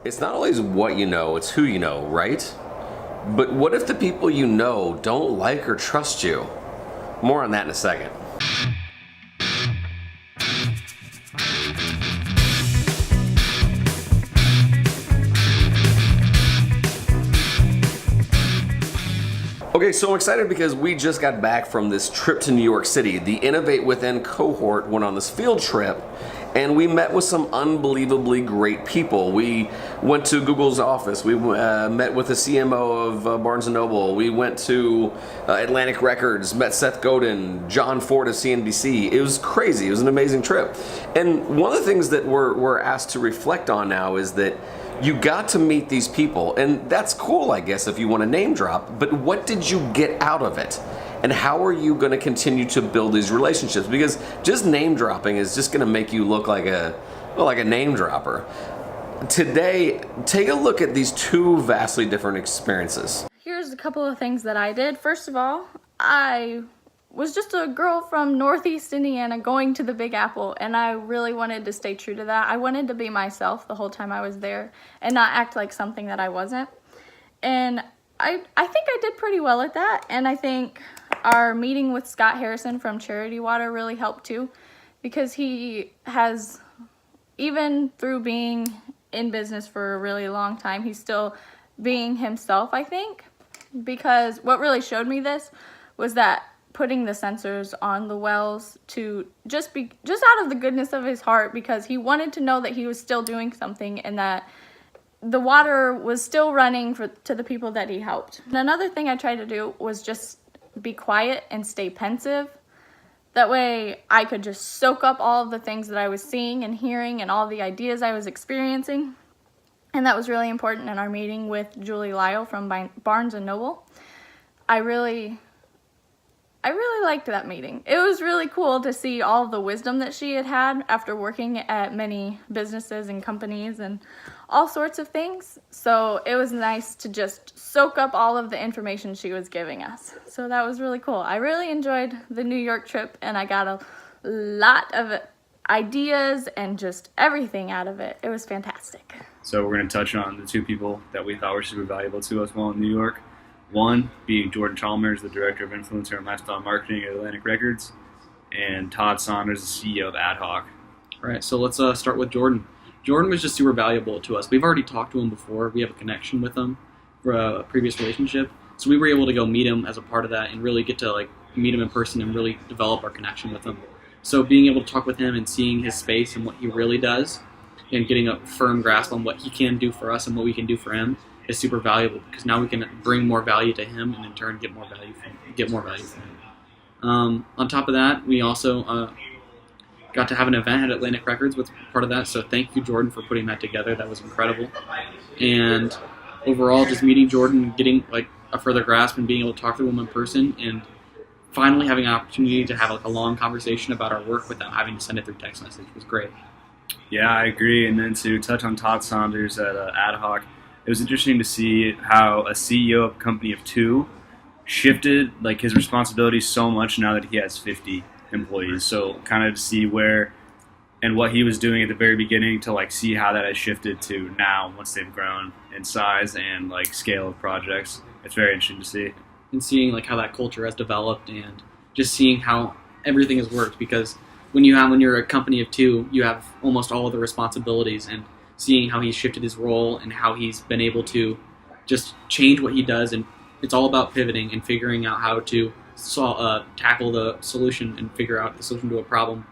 It's not always what you know, it's who you know, right? But what if the people you know don't like or trust you? More on that in a second. Okay, so I'm excited because we just got back from this trip to New York City. The Innovate Within cohort went on this field trip, and we met with some unbelievably great people. We went to Google's office. We met with the CMO of Barnes & Noble. We went to Atlantic Records, met Seth Godin, John Ford of CNBC. It was crazy. It was an amazing trip. And one of the things that we're asked to reflect on now is that you got to meet these people, and that's cool, I guess, if you want to name drop, but what did you get out of it? And how are you going to continue to build these relationships? Because just name dropping is just going to make you look like a name dropper. Today, take a look at these two vastly different experiences. Here's a couple of things that I did. First of all, I was just a girl from Northeast Indiana going to the Big Apple, and I really wanted to stay true to that. I wanted to be myself the whole time I was there and not act like something that I wasn't. And I think I did pretty well at that, and I think our meeting with Scott Harrison from Charity Water really helped too, because he has, even through being in business for a really long time, he's still being himself, I think, because what really showed me this was that putting the sensors on the wells to just out of the goodness of his heart, because he wanted to know that he was still doing something and that the water was still running to the people that he helped. And another thing I tried to do was just be quiet and stay pensive. That way I could just soak up all of the things that I was seeing and hearing and all the ideas I was experiencing. And that was really important in our meeting with Julie Lyle from Barnes & Noble. I really liked that meeting. It was really cool to see all the wisdom that she had after working at many businesses and companies and all sorts of things. So it was nice to just soak up all of the information she was giving us. So that was really cool. I really enjoyed the New York trip, and I got a lot of ideas and just everything out of it. It was fantastic. So we're going to touch on the two people that we thought were super valuable to us while in New York. One being Jordan Chalmers, the Director of Influencer and Lifestyle Marketing at Atlantic Records, and Todd Saunders, the CEO of Ad Hoc. All right, so let's start with Jordan. Jordan was just super valuable to us. We've already talked to him before. We have a connection with him for a previous relationship. So we were able to go meet him as a part of that and really get to meet him in person and really develop our connection with him. So being able to talk with him and seeing his space and what he really does and getting a firm grasp on what he can do for us and what we can do for him is super valuable, because now we can bring more value to him and in turn get more value from him. On top of that, we also got to have an event at Atlantic Records with part of that, so thank you, Jordan, for putting that together. That was incredible. And overall, just meeting Jordan, getting a further grasp and being able to talk to him in person, and finally having an opportunity to have a long conversation about our work without having to send it through text message was great. Yeah, I agree. And then to touch on Todd Saunders at Ad Hoc, it was interesting to see how a CEO of a company of two shifted his responsibilities so much now that he has 50 employees. So kind of to see where and what he was doing at the very beginning to see how that has shifted to now once they've grown in size and scale of projects. It's very interesting to see. And seeing how that culture has developed and just seeing how everything has worked, because when you're a company of two, you have almost all of the responsibilities, and seeing how he's shifted his role and how he's been able to just change what he does. And it's all about pivoting and figuring out how to tackle the solution and figure out the solution to a problem.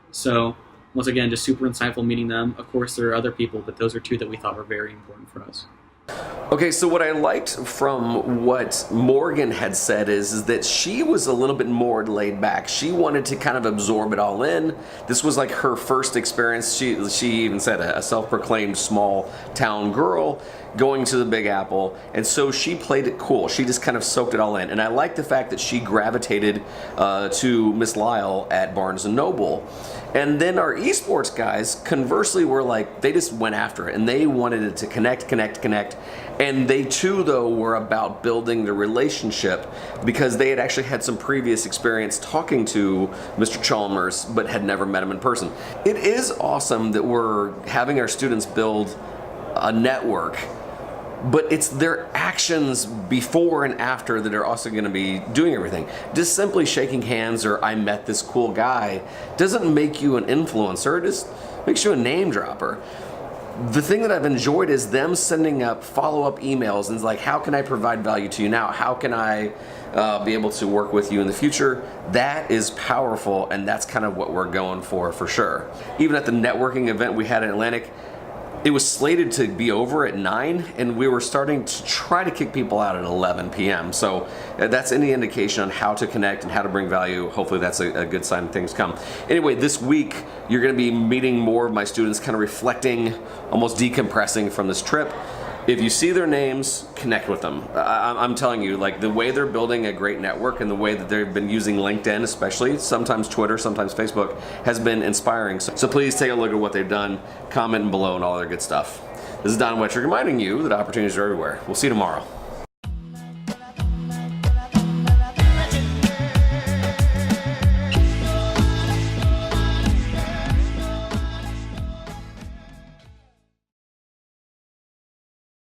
So once again, just super insightful meeting them. Of course, there are other people, but those are two that we thought were very important for us. Okay, so what I liked from what Morgan had said is that she was a little bit more laid back. She wanted to kind of absorb it all in. This was her first experience. She even said a self-proclaimed small town girl going to the Big Apple, and so she played it cool. She just kind of soaked it all in, and I like the fact that she gravitated to Miss Lyle at Barnes & Noble. And then our esports guys, conversely, were they just went after it, and they wanted it to connect. And they too, though, were about building the relationship, because they had actually had some previous experience talking to Mr. Chalmers, but had never met him in person. It is awesome that we're having our students build a network, but it's their actions before and after that are also going to be doing everything. Just simply shaking hands or I met this cool guy doesn't make you an influencer, it just makes you a name dropper. The thing that I've enjoyed is them sending up follow-up emails and it's like, how can I provide value to you now? How can I be able to work with you in the future? That is powerful, and that's kind of what we're going for sure. Even at the networking event we had in Atlantic, it was slated to be over at 9, and we were starting to try to kick people out at 11 p.m. So that's any indication on how to connect and how to bring value. Hopefully that's a good sign of things come. Anyway, this week you're going to be meeting more of my students, kind of reflecting, almost decompressing from this trip. If you see their names, connect with them. I'm telling you, like the way they're building a great network and the way that they've been using LinkedIn, especially, sometimes Twitter, sometimes Facebook, has been inspiring. So please take a look at what they've done, comment below and all their good stuff. This is Don Wettrick reminding you that opportunities are everywhere. We'll see you tomorrow.